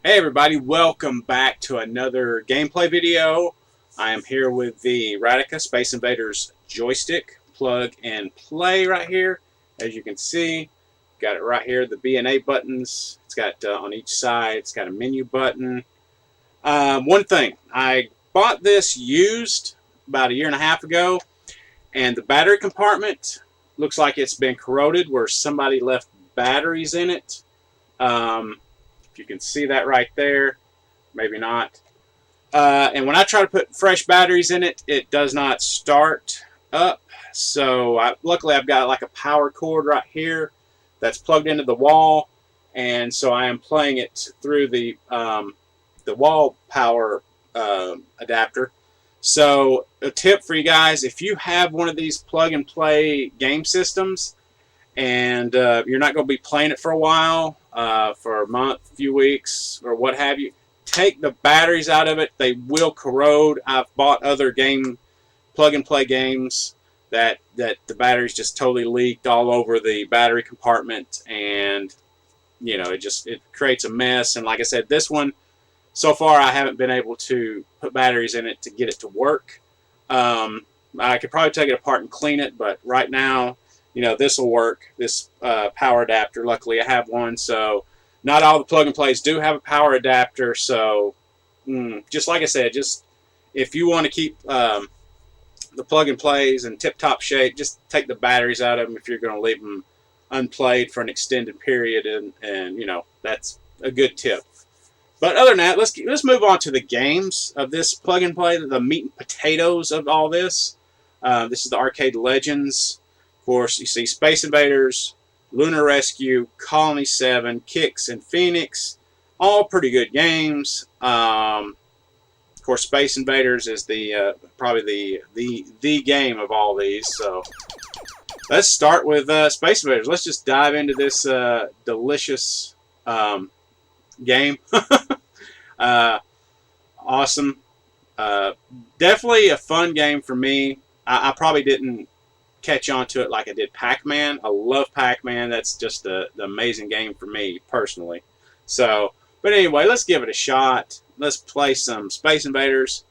Hey everybody, welcome back to another gameplay video. I am here with the Radica Space Invaders joystick plug and play right here. As you can see, got it right here, the B and A buttons. It's got on each side, it's got a menu button. One thing, I bought this used about a year and a half ago, and the battery compartment looks like it's been corroded where somebody left batteries in it. You can see that right there, maybe not. And when I try to put fresh batteries in it, it does not start up. So luckily I've got like a power cord right here that's plugged into the wall, and so I am playing it through the wall power adapter. So a tip for you guys: if you have one of these plug and play game systems and you're not going to be playing it for a while, for a month, few weeks, or what have you, take the batteries out of it. They will corrode. I've bought other plug and play games that the batteries just totally leaked all over the battery compartment, and it creates a mess. And like I said, this one, so far I haven't been able to put batteries in it to get it to work. I could probably take it apart and clean it, but right now, this will work, this power adapter. Luckily I have one, so not all the plug and plays do have a power adapter. So just like I said, just if you want to keep the plug and plays in tip-top shape, just take the batteries out of them if you're going to leave them unplayed for an extended period, and that's a good tip. But other than that, let's move on to the games of this plug and play, the meat and potatoes of all this. This is the Arcade Legends. Of course, you see Space Invaders, Lunar Rescue, Colony 7, Qix and Phoenix, all pretty good games. Of course, Space Invaders is probably the game of all these. So let's start with Space Invaders. Let's just dive into this delicious game. Awesome. Definitely a fun game for me. I probably didn't catch on to it like I did Pac-Man. I love Pac-Man. That's just the amazing game for me personally. So, but anyway, let's give it a shot. Let's play some Space Invaders.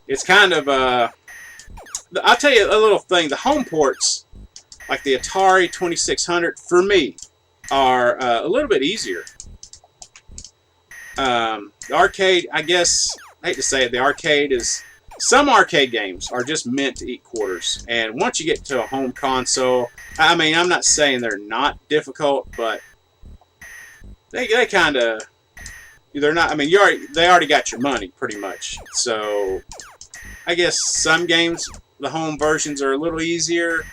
It's kind of I'll tell you a little thing. The home ports, like the Atari 2600, for me, are a little bit easier. The arcade, I guess, I hate to say it, the arcade is... Some arcade games are just meant to eat quarters, and once you get to a home console, I mean, I'm not saying they're not difficult, but they kind of, they're not. I mean, they already got your money pretty much. So I guess some games, the home versions are a little easier.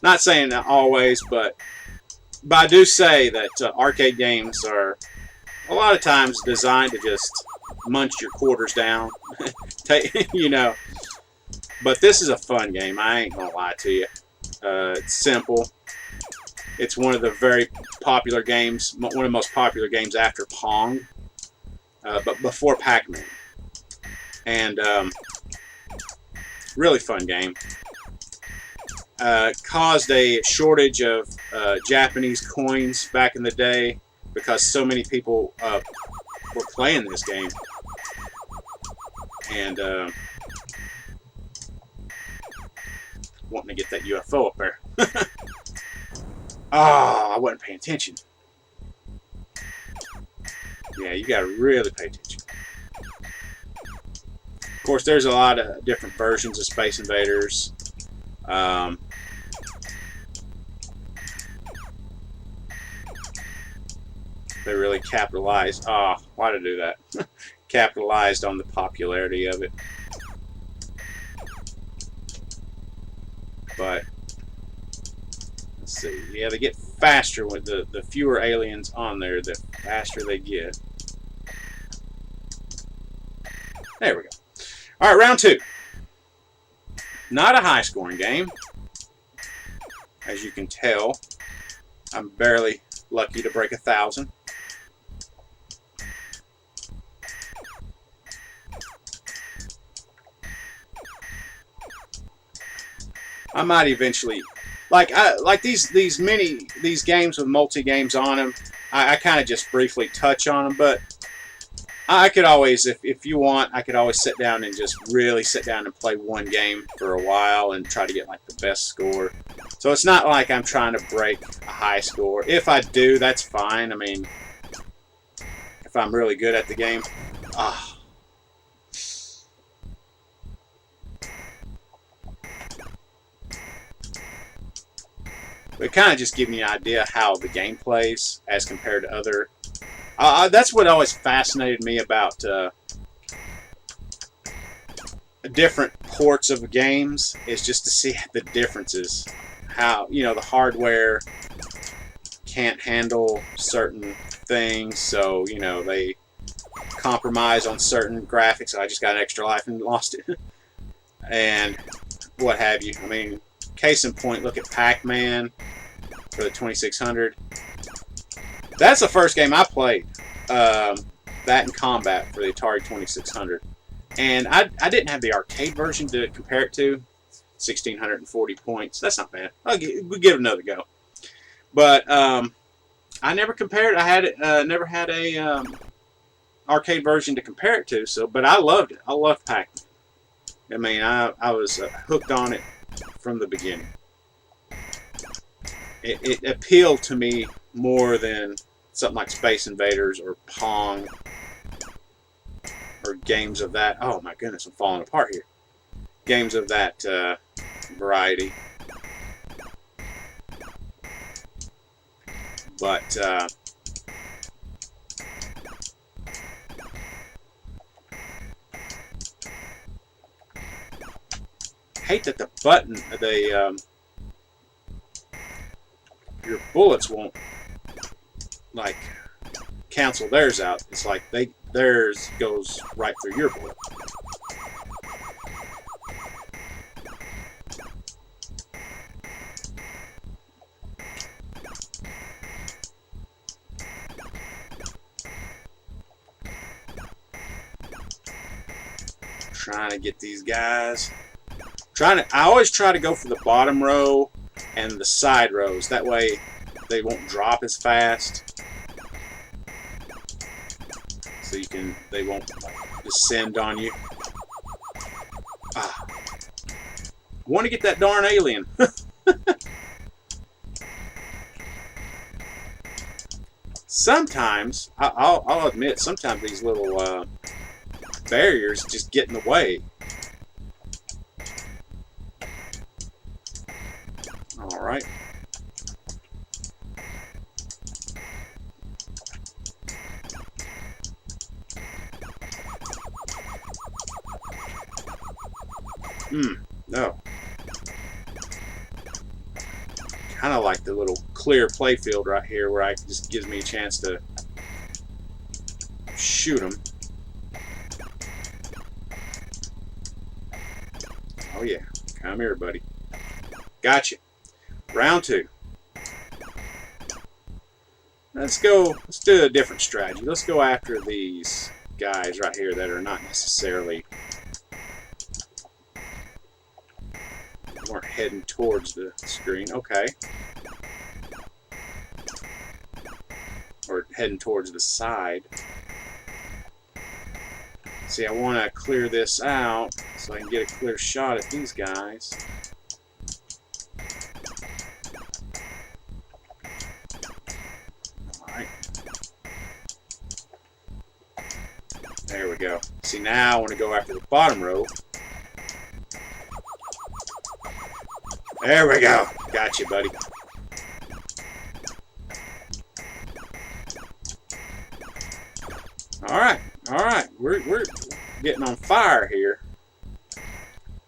Not saying that always, but I do say that arcade games are a lot of times designed to just munch your quarters down. But this is a fun game. I ain't gonna lie to you. It's simple. It's one of the very popular games, one of the most popular games after Pong, but before Pac-Man. And really fun game. Caused a shortage of Japanese coins back in the day because so many people were playing this game. And wanting to get that UFO up there. I wasn't paying attention. Yeah, you gotta really pay attention. Of course, there's a lot of different versions of Space Invaders. They really capitalized. Why did I do that? Capitalized on the popularity of it. But let's see. Yeah, they get faster with the fewer aliens on there, the faster they get. There we go. All right, round 2. Not a high-scoring game, as you can tell. I'm barely lucky to break 1,000. I might eventually, like these games with multi games on them. I kind of just briefly touch on them, but I could always, if you want, I could always sit down and just really sit down and play one game for a while and try to get like the best score. So it's not like I'm trying to break a high score. If I do, that's fine. I mean, if I'm really good at the game. Ah. It kind of just gives me an idea how the game plays as compared to other. That's what always fascinated me about different ports of games, is just to see the differences. How, you know, the hardware can't handle certain things, so, you know, they compromise on certain graphics. I just got an extra life and lost it. And what have you. I mean, case in point, look at Pac-Man for the 2600. That's the first game I played. That and Combat for the Atari 2600. And I didn't have the arcade version to compare it to. 1,640 points. That's not bad. We'll give it another go. But I never compared. I had never had a arcade version to compare it to. So, but I loved it. I loved Pac-Man. I mean, I was hooked on it from the beginning. It appealed to me more than something like Space Invaders or Pong or games of that. Oh my goodness, I'm falling apart here. Games of that variety. But I hate that the button, your bullets won't like cancel theirs out. It's like theirs goes right through your bullet. Trying to get these guys. I always try to go for the bottom row and the side rows. That way they won't drop as fast. So they won't descend on you. Want to get that darn alien. Sometimes, I'll admit, sometimes these little barriers just get in the way. Alright. No. Kind of like the little clear playfield right here where just gives me a chance to shoot them. Oh yeah, come here, buddy. Gotcha. Round 2. Let's do a different strategy. Let's go after these guys right here that are not necessarily weren't heading towards the screen. Okay. Or heading towards the side. See, I want to clear this out so I can get a clear shot at these guys. Alright. There we go. See, now I want to go after the bottom row. There we go. Got you, buddy. Alright. Alright. We're getting on fire here.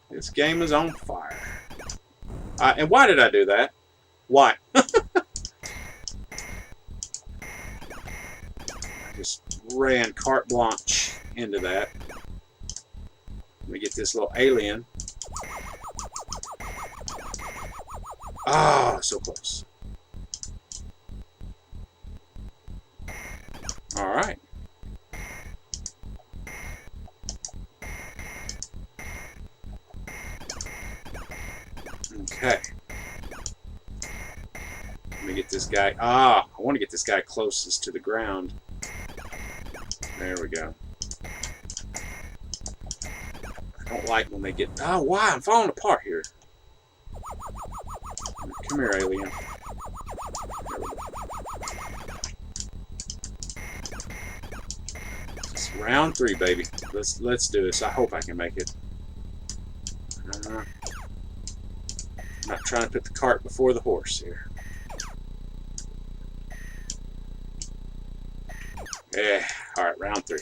This game is on fire. And why did I do that? Why? I just ran carte blanche into that. Let me get this little alien. Ah, so close. All right. Okay. Let me get this guy. I want to get this guy closest to the ground. There we go. I don't like when they get... Oh, why? I'm falling apart here. Come here, alien. It's round 3, baby. Let's do this. I hope I can make it. I'm not trying to put the cart before the horse here. Yeah. All right, round 3.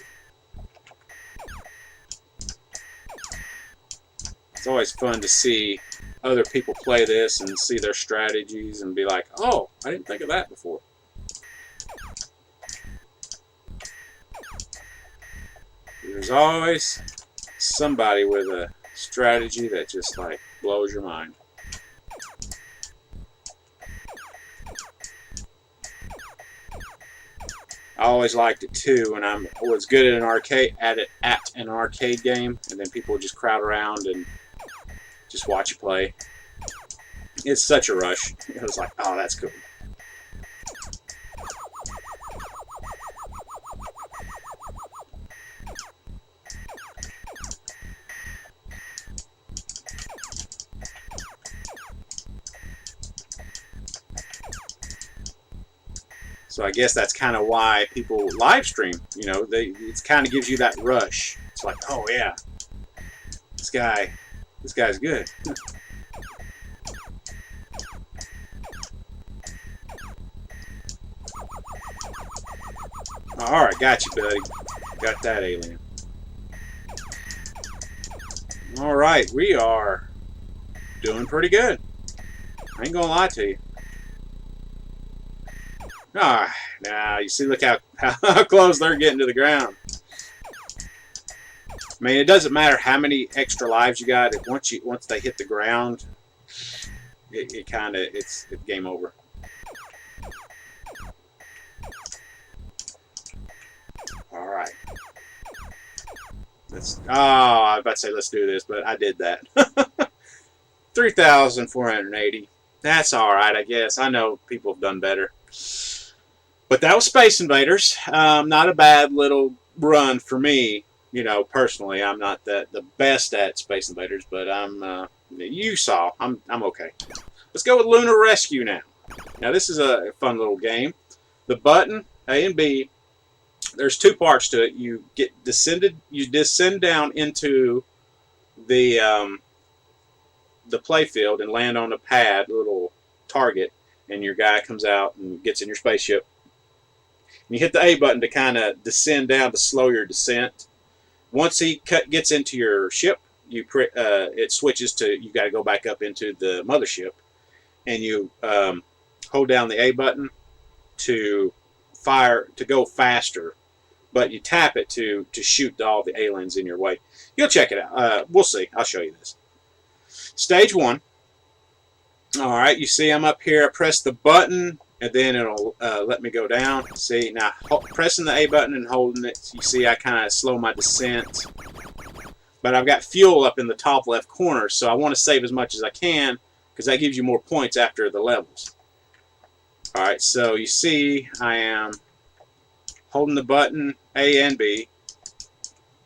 It's always fun to see other people play this and see their strategies and be like, oh, I didn't think of that before. There's always somebody with a strategy that just like blows your mind. I always liked it too when I was good at an arcade game, and then people would just crowd around and just watch you play. It's such a rush. It was like, oh, that's cool. So I guess that's kind of why people live stream. You know, it kind of gives you that rush. It's like, oh yeah, this guy's good. All right, got you, buddy. Got that alien. All right, we are doing pretty good. I ain't gonna lie to you. Ah, now you see, look how close they're getting to the ground. I mean, it doesn't matter how many extra lives you got. Once they hit the ground, it's game over. All right. I was about to say let's do this, but I did that. 3,480. That's all right, I guess. I know people have done better. But that was Space Invaders. Not a bad little run for me. You know, personally, I'm not the best at Space Invaders, but you saw, I'm okay. Let's go with Lunar Rescue now. Now this is a fun little game. The button A and B. There's 2 parts to it. You descend down into the playfield and land on a pad, little target, and your guy comes out and gets in your spaceship. You hit the A button to kind of descend down to slow your descent. Once he gets into your ship, it switches to, you got to go back up into the mothership, and you hold down the A button to go faster, but you tap it to shoot all the aliens in your way. You'll check it out. We'll see. I'll show you this. Stage 1. All right, you see I'm up here. I press the button, and then it'll let me go down. See, now pressing the A button and holding it, you see I kind of slow my descent. But I've got fuel up in the top left corner, so I want to save as much as I can, because that gives you more points after the levels. All right, so you see I am holding the button A and B,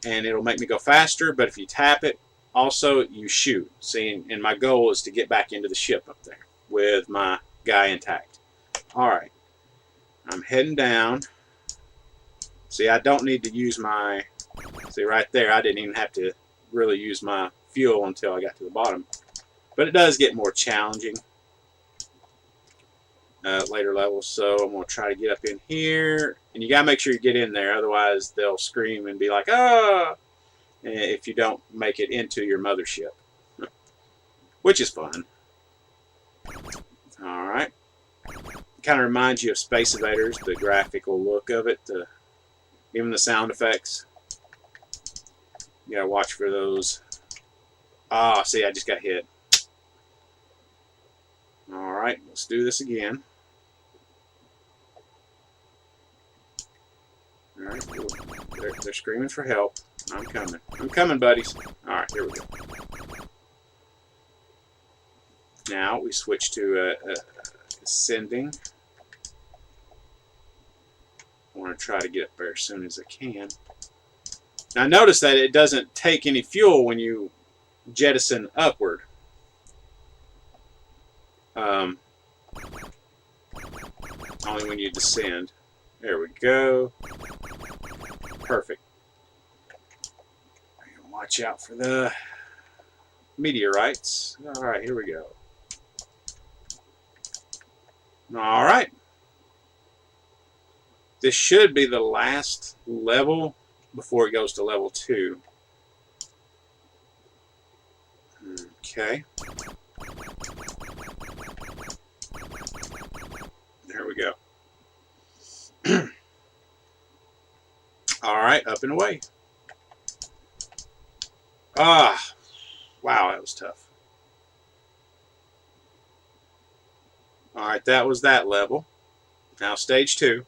and it'll make me go faster, but if you tap it, also you shoot. See, and my goal is to get back into the ship up there with my guy intact. All right, I'm heading down. See, I don't need to use my, see right there, I didn't even have to really use my fuel until I got to the bottom. But it does get more challenging later levels, so I'm going to try to get up in here. And you got to make sure you get in there, otherwise they'll scream and be like, ah, if you don't make it into your mothership, which is fun. All right. Kind of reminds you of Space Invaders, the graphical look of it, even the sound effects. You gotta watch for those. Ah, see, I just got hit. All right, let's do this again. All right, they're screaming for help. I'm coming. I'm coming, buddies. All right, here we go. Now we switch to ascending. I want to try to get up there as soon as I can. Now notice that it doesn't take any fuel when you jettison upward. Only when you descend. There we go. Perfect. Watch out for the meteorites. Alright, here we go. Alright. This should be the last level before it goes to level 2. Okay. There we go. Alright, up and away. Ah, wow, that was tough. Alright, that was that level. Now stage 2.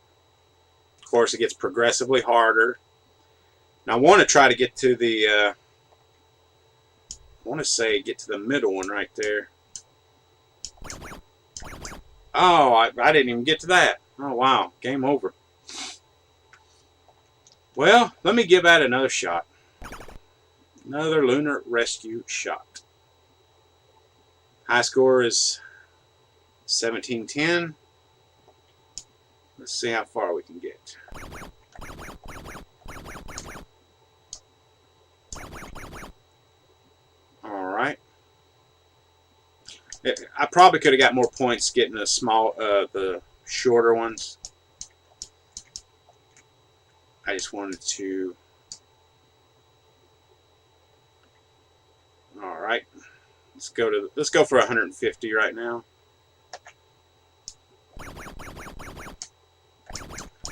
Of course, it gets progressively harder. Now I want to try to get to the, I want to say get to the middle one right there. Oh, I didn't even get to that. Oh, wow, game over. Well, let me give that another shot. Another Lunar Rescue shot. High score is 1710. Let's see how far we can get. Alright. I probably could have got more points getting the the shorter ones. I just wanted to. All right, let's go for 150 right now.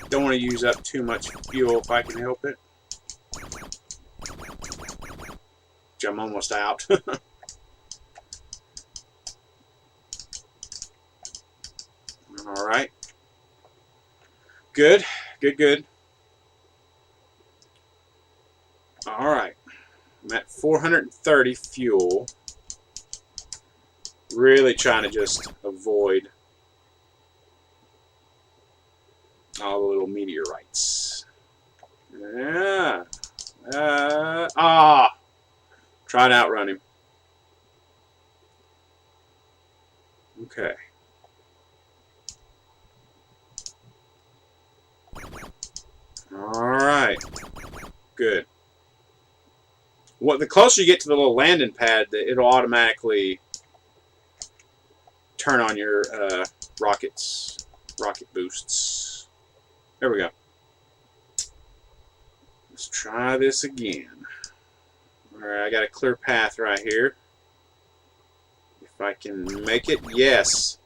Don't want to use up too much fuel if I can help it. Which I'm almost out. All right. Good. Good. All right. I'm at 430 fuel. Really trying to just avoid all the little meteorites. Yeah. Try to outrun him. Okay. Alright. Good. The closer you get to the little landing pad, it'll automatically turn on your rocket boosts. There we go. Let's try this again. Alright, I got a clear path right here. If I can make it, yes.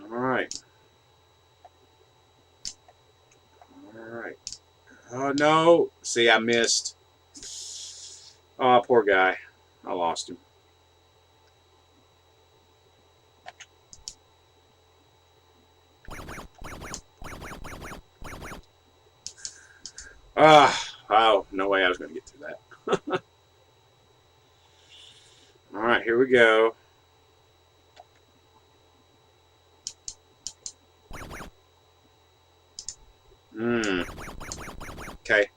Alright. Alright. Oh no! See, I missed. Oh, poor guy. I lost him. Oh, no way I was going to get through that. Alright, here we go. Okay.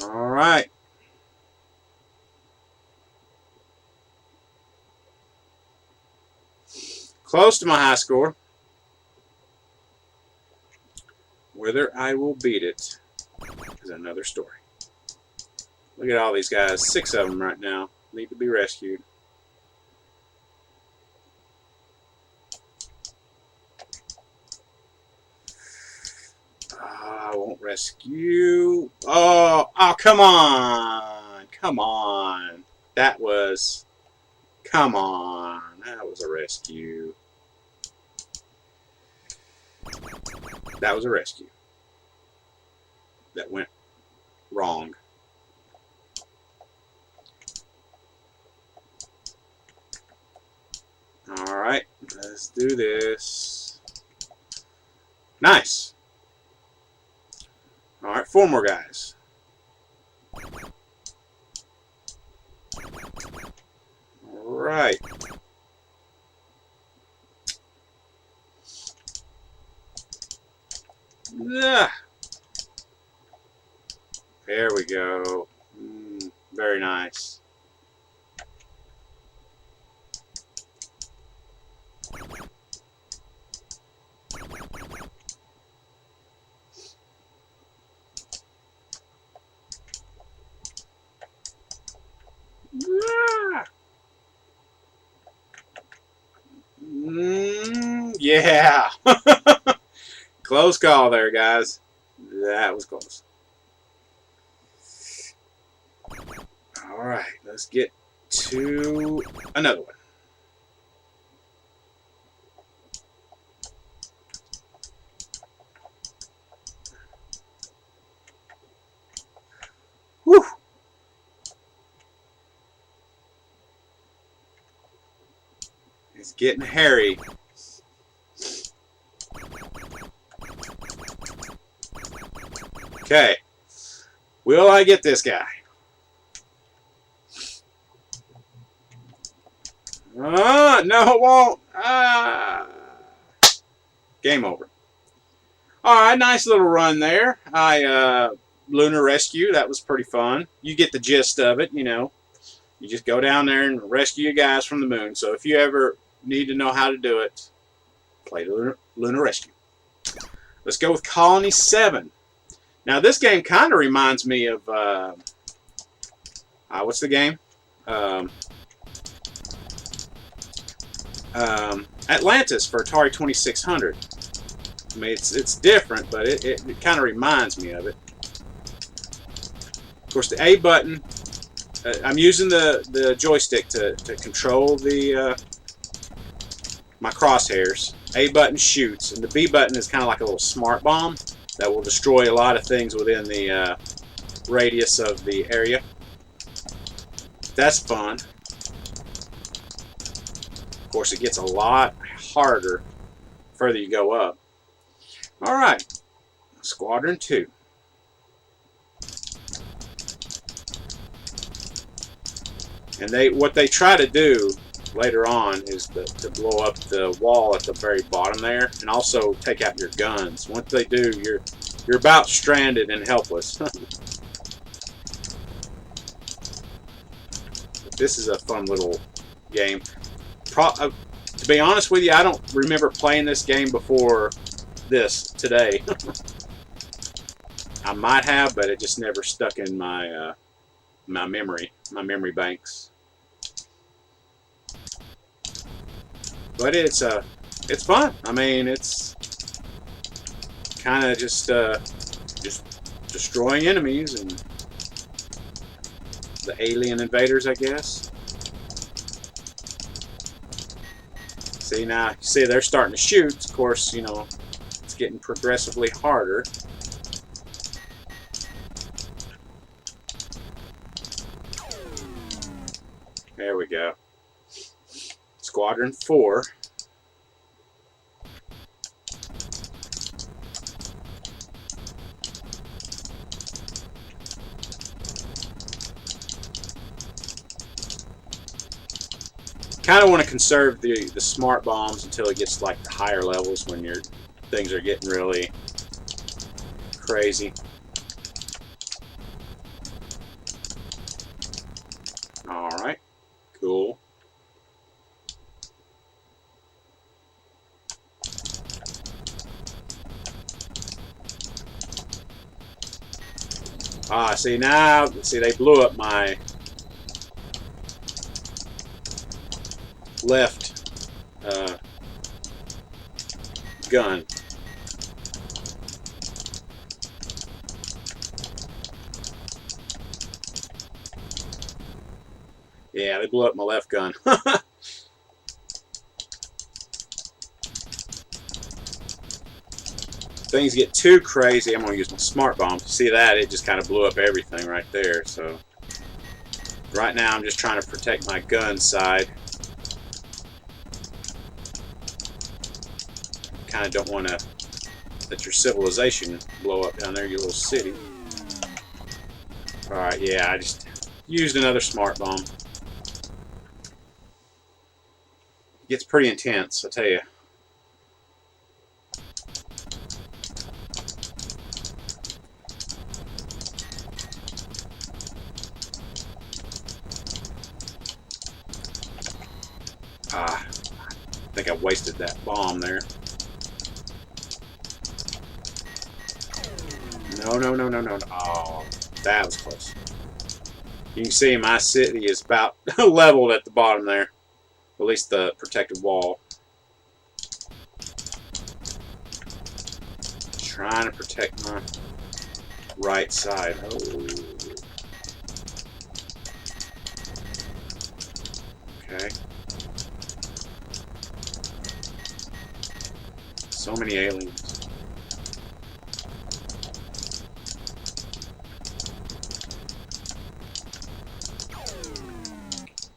Alright. Close to my high score. Whether I will beat it is another story. Look at all these guys. 6 of them right now need to be rescued. I won't rescue. Oh, come on. Come on. That was a rescue. That was a rescue. That went wrong. Alright, let's do this. Nice. Alright, 4 more guys. go. Very nice. Yeah. Close call there, guys. That was close. All right, let's get to another one. Whew. It's getting hairy. Okay. Will I get this guy? No, it won't. Game over. All right, nice little run there. Lunar Rescue, that was pretty fun. You get the gist of it, you know. You just go down there and rescue your guys from the moon. So if you ever need to know how to do it, play Lunar Rescue. Let's go with Colony 7. Now, this game kind of reminds me of, what's the game? Atlantis for Atari 2600. I mean, it's different, but it kind of reminds me of it. Of course, the A button, I'm using the joystick to control my crosshairs. A button shoots, and the B button is kind of like a little smart bomb that will destroy a lot of things within the radius of the area. That's fun. Of course, it gets a lot harder the further you go up. All right, Squadron 2. And what they try to do later on is to blow up the wall at the very bottom there, and also take out your guns. Once they do, you're about stranded and helpless. But this is a fun little game. To be honest with you, I don't remember playing this game before this today. I might have, but it just never stuck in my my memory banks. But it's fun. I mean, it's kind of just destroying enemies and the alien invaders, I guess. See, now, you see they're starting to shoot. Of course, you know, it's getting progressively harder. There we go. Squadron 4. Kind of want to conserve the smart bombs until it gets like the higher levels when things are getting really crazy. All right, cool. See now, they blew up my left gun. Yeah, they blew up my left gun. Things get too crazy, I'm going to use my smart bomb. See that? It just kind of blew up everything right there. So right now I'm just trying to protect my gun side. Kind of don't want to let your civilization blow up down there, your little city. Alright, yeah, I just used another smart bomb. It gets pretty intense, I tell you. Ah, I think I wasted that bomb there. No, no, no, no, no, no. Oh, that was close. You can see my city is about leveled at the bottom there. At least the protected wall. Trying to protect my right side. Oh. Okay. So many aliens.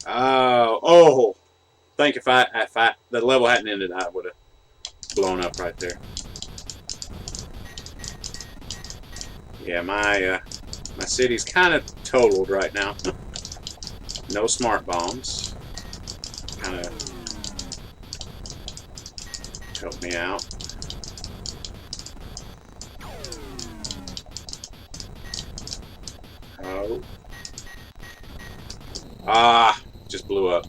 Oh! I think if the level hadn't ended, I would have blown up right there. Yeah, my city's kind of totaled right now. No smart bombs. Kind of help me out. Oh. Ah, just blew up.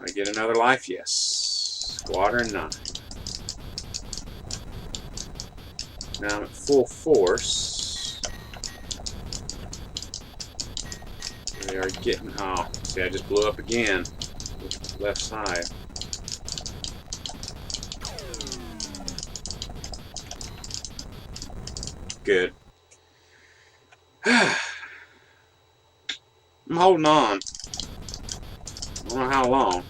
I get another life? Yes. Squadron 9. Now I'm at full force. They are getting... Oh, see, I just blew up again with the left side. Good. I'm holding on. I don't know how long.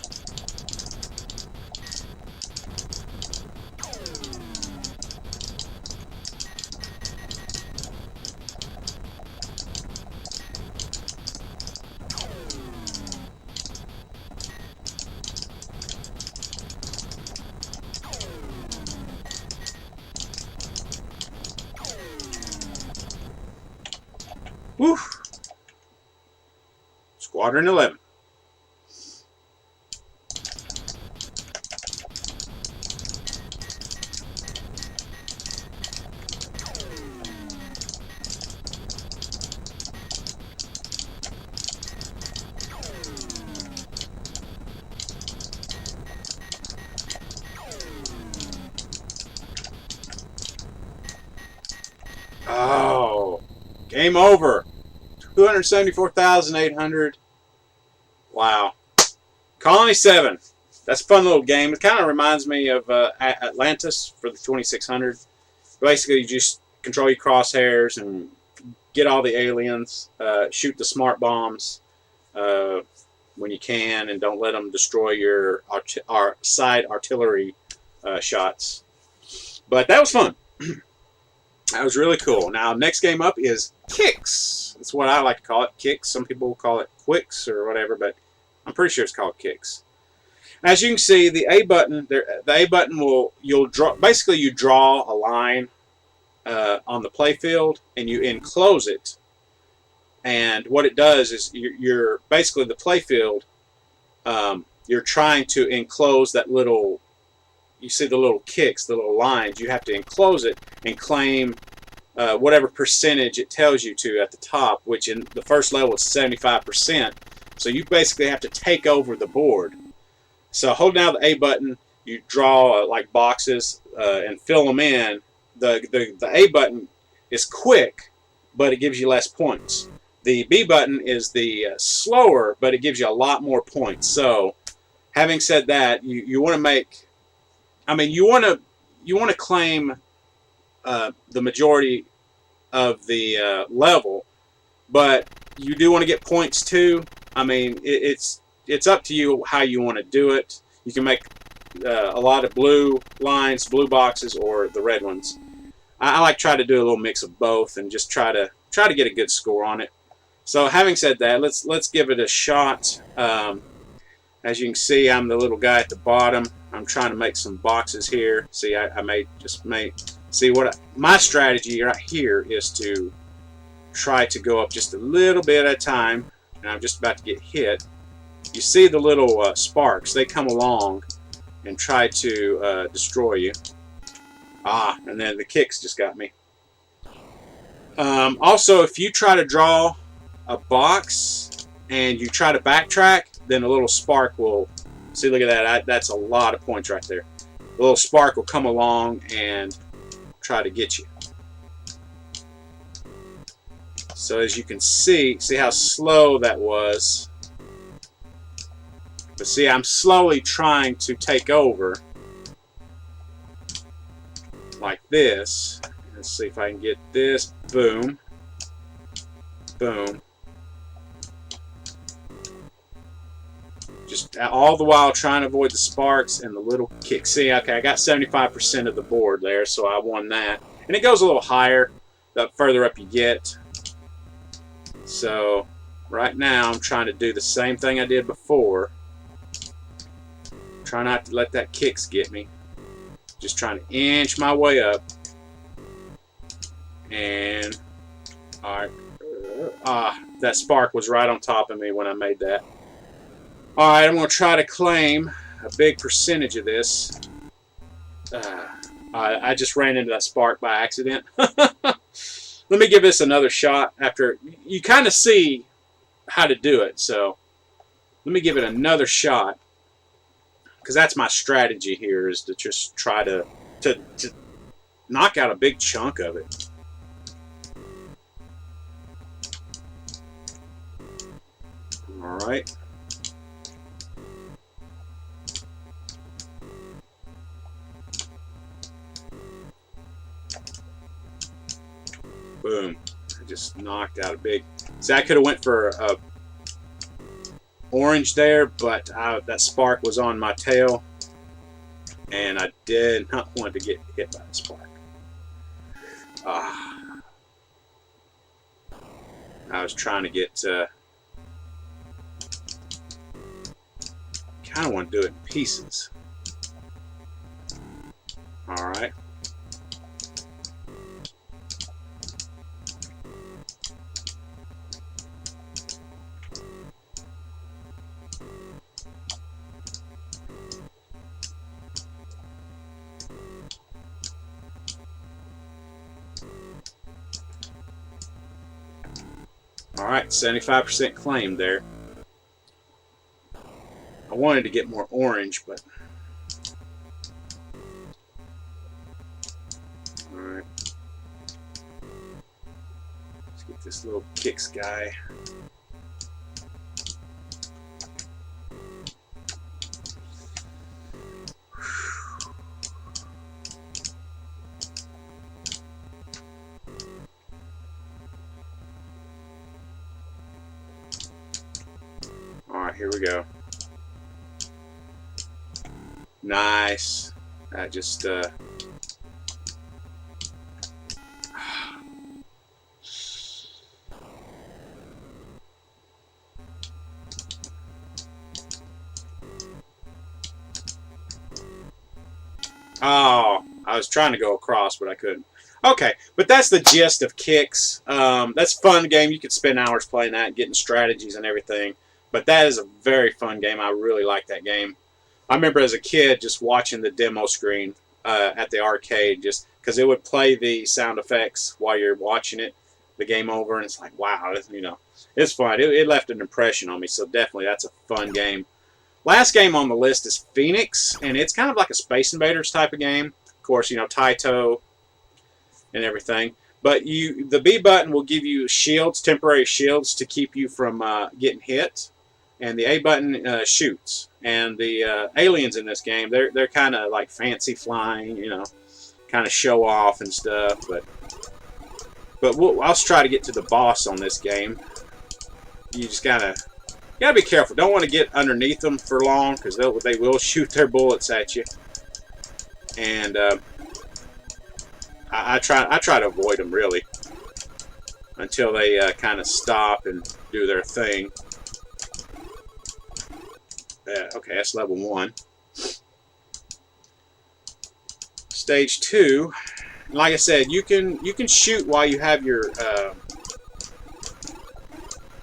Woo! Squadron 11. Oh, game over. 274,800. Wow. Colony 7. That's a fun little game. It kind of reminds me of Atlantis for the 2600. Basically, you just control your crosshairs and get all the aliens, shoot the smart bombs when you can, and don't let them destroy your side artillery shots. But that was fun. That was really cool. Now, next game up is Qix. That's what I like to call it, Qix. Some people will call it Quicks or whatever, but I'm pretty sure it's called Qix. As you can see, the A button, the A button you'll draw. Basically, you draw a line on the playfield and you enclose it. And what it does is you're basically the playfield. You're trying to enclose that little. You see the little kicks, the little lines. You have to enclose it and claim whatever percentage it tells you to at the top, which in the first level is 75%. So you basically have to take over the board. So hold down the A button, you draw like boxes and fill them in. The A button is quick, but it gives you less points. The B button is the slower, but it gives you a lot more points. So having said that, you want to make... I mean, you want to claim the majority of the level, but you do want to get points too. I mean, it's up to you how you want to do it. You can make a lot of blue lines, blue boxes, or the red ones. I like to try to do a little mix of both and just try to get a good score on it. So, having said that, let's give it a shot. As you can see, I'm the little guy at the bottom. I'm trying to make some boxes here. See, I see what my strategy right here is to try to go up just a little bit at a time, and I'm just about to get hit. You see the little sparks? They come along and try to destroy you. Ah, and then the Qix just got me. Also, if you try to draw a box and you try to backtrack, then a little spark will, see, look at that, that's a lot of points right there. A little spark will come along and try to get you. So as you can see how slow that was. But see, I'm slowly trying to take over like this. Let's see if I can get this. Boom. Boom. Just all the while trying to avoid the sparks and the little kick. See, okay, I got 75% of the board there, so I won that. And it goes a little higher the further up you get. So right now I'm trying to do the same thing I did before. Try not to let that Qix get me. Just trying to inch my way up. And alright. That spark was right on top of me when I made that. Alright, I'm going to try to claim a big percentage of this. I just ran into that spark by accident. Let me give this another shot after. You kind of see how to do it, so let me give it another shot. Because that's my strategy here, is to just try to knock out a big chunk of it. Alright. Boom. I just knocked out a big... See, I could have went for a orange there, but that spark was on my tail, and I did not want to get hit by the spark. I was trying to get... kind of want to do it in pieces. Alright. Alright, 75% claim there. I wanted to get more orange, but... Alright. Let's get this little Qix guy. Alright, here we go. Nice. I just oh, I was trying to go across, but I couldn't. Okay, but that's the gist of Qix. That's a fun game. You could spend hours playing that, getting strategies and everything. But that is a very fun game. I really like that game. I remember as a kid just watching the demo screen at the arcade, just because it would play the sound effects while you're watching it, the game over, and it's like, wow, you know, it's fun. It left an impression on me, so definitely that's a fun game. Last game on the list is Phoenix, and it's kind of like a Space Invaders type of game. Of course, you know, Taito and everything. But the B button will give you shields, temporary shields, to keep you from getting hit. And the A button shoots. And the aliens in this game, they're kind of like fancy flying, you know, kind of show off and stuff. But I'll try to get to the boss on this game. You just gotta be careful. Don't want to get underneath them for long, because they will shoot their bullets at you. And I try to avoid them really until they kind of stop and do their thing. Okay, that's level 1. Stage 2, like I said, you can shoot while you have your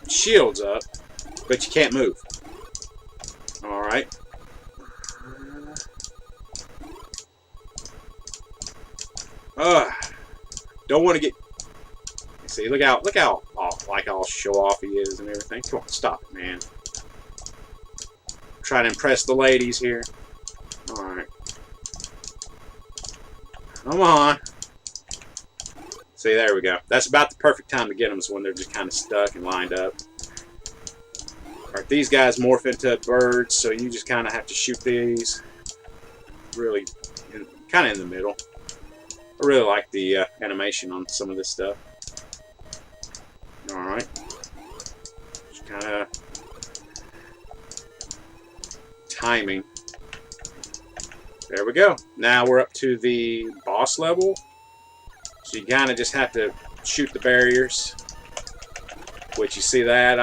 shields up, but you can't move. All right. Don't want to get. See, look how like all show off he is and everything. Come on, stop it, man. Try to impress the ladies here. Alright. Come on. See, there we go. That's about the perfect time to get them, is when they're just kind of stuck and lined up. Alright, these guys morph into birds, so you just kind of have to shoot these. Really, kind of in the middle. I really like the animation on some of this stuff. Alright. Just kind of timing. There we go. Now we're up to the boss level. So you kind of just have to shoot the barriers. Which, you see that?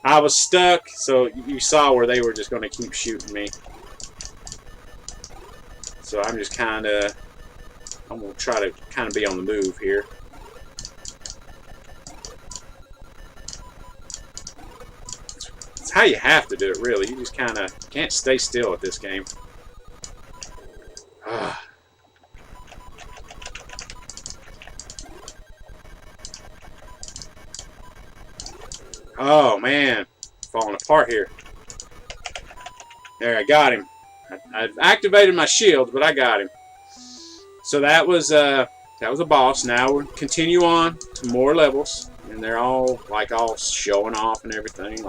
I was stuck, so you saw where they were just going to keep shooting me. So I'm just kind of... I'm going to try to kind of be on the move here. It's how you have to do it, really. You just kind of can't stay still at this game. Oh, man. Falling apart here. There, I got him. I've activated my shield, but I got him. So that was a boss. Now we'll continue on to more levels, and they're all showing off and everything,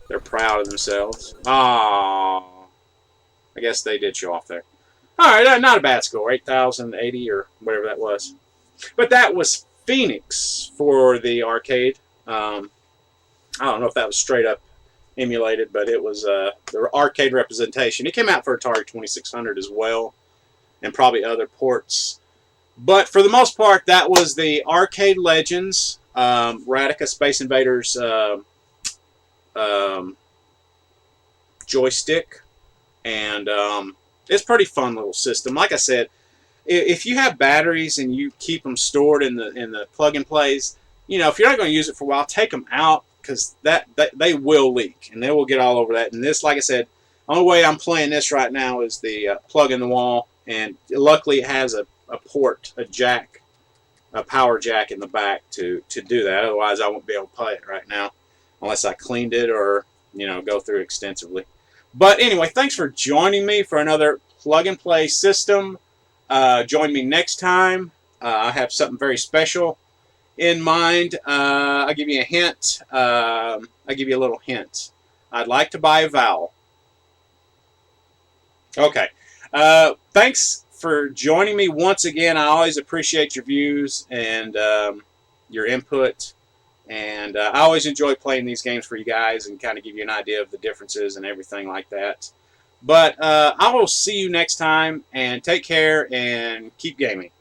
they're proud of themselves. Ah, I guess they did show off there. All right, not a bad score, 8,080 or whatever that was. But that was Phoenix for the arcade. I don't know if that was straight up emulated, but it was the arcade representation. It came out for Atari 2600 as well, and probably other ports. But for the most part, that was the Arcade Legends, Radica Space Invaders joystick, and it's a pretty fun little system. Like I said, if you have batteries and you keep them stored in the plug-and-plays, you know, if you're not going to use it for a while, take them out, because they will leak and they will get all over that. And this, like I said, the only way I'm playing this right now is the plug in the wall, and luckily it has a port, a jack, a power jack in the back to do that. Otherwise, I won't be able to play it right now unless I cleaned it or, you know, go through it extensively. But anyway, thanks for joining me for another plug-and-play system. Join me next time. I have something very special in mind. I'll give you a hint. I'll give you a little hint. I'd like to buy a vowel. Okay. Thanks for joining me once again. I always appreciate your views and your input. And I always enjoy playing these games for you guys and kind of give you an idea of the differences and everything like that. But I will see you next time, and take care and keep gaming.